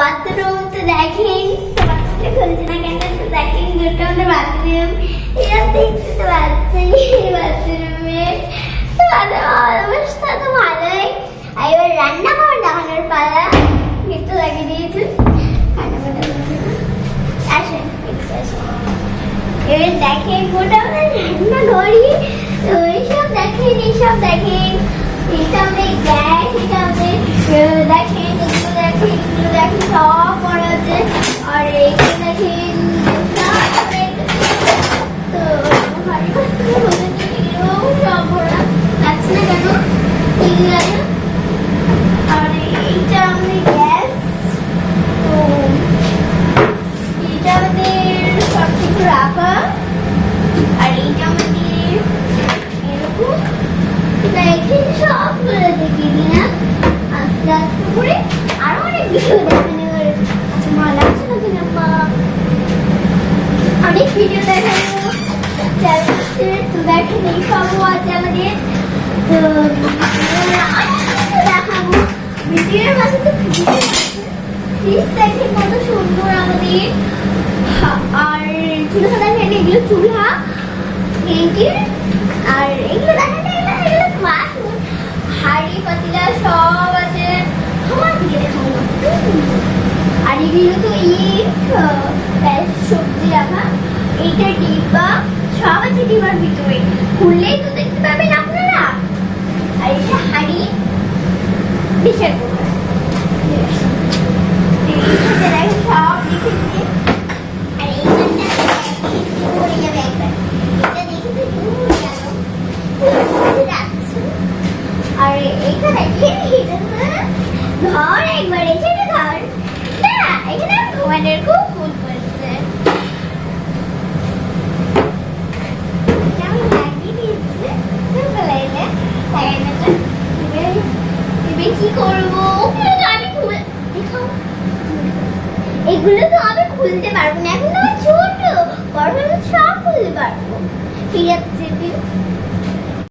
Bathroom তো দেখেন, বাথরুমটা খুলছে না কেন, তো দেখেন দুটো আমাদের বাথরুম। এরা দেখতে তো পাচ্ছেন বাথরুমে। তো অবস্থা তো ভালোই। আর এবার রান্না করে দেখানোর পালা। গেটটা লাগিয়ে দিয়েছে, আসেন এবার দেখেন গোটা রান্না করি। এইসব দেখেন, এইসব দেখেন, এটা আমাদের গ্যাস, এটা আমাদের দেখেন, এগুলো দেখেন, এগুলো দেখেন সব পড়া আছে। আর এইগুলো দেখেন তো সব পড়া লাগছে না কেন, এগুলো আছে। আর এইটা আমাদের গ্যাস, তো এটা আমাদের সব কিছু রাখা। আর এইটা আমাদের এরকম দেখেন সবগুলো দেখিয়ে দিই না আস্তে আস্তে করে। আরো অনেক ভিডিও দেখানো আচ্ছা ভালো লাগছে না কিনা অনেক ভিডিও দেখানো তো দেখেন এই সবও আছে আমাদের। তো দেখাবো ভিডিওর মাঝে। তো ফ্রিজ দেখেন কত সুন্দর আমাদের। আর চুলা দেখেন, এগুলো চুলা আর এগুলো দেখেন, এগুলো হাড়ি পাতিলা সব আছে। আমার দিকে দেখাবো। আর এগুলো তো সবজি রাখা, এইটা ডিব্বা সব আছে ডিব্বার ভিতরে, খুললেই তো দেখতে পাবেন আপনারা। আর এটা হাড়ি বিশাল সব লিখেছি। আর এইখানটা পড়ে যাবে একবার, এটা দেখে তো আর এইটা দেখেন ঘর একবার এসে ঘর না, এখানে ঘুমানোর খুব ভুল করছে। কি করবো, এগুলো তো আমি খুলতে পারবো না, এখন তো আমার ছোট, বড় হলে সব খুলতে পারবো। ঠিক আছে।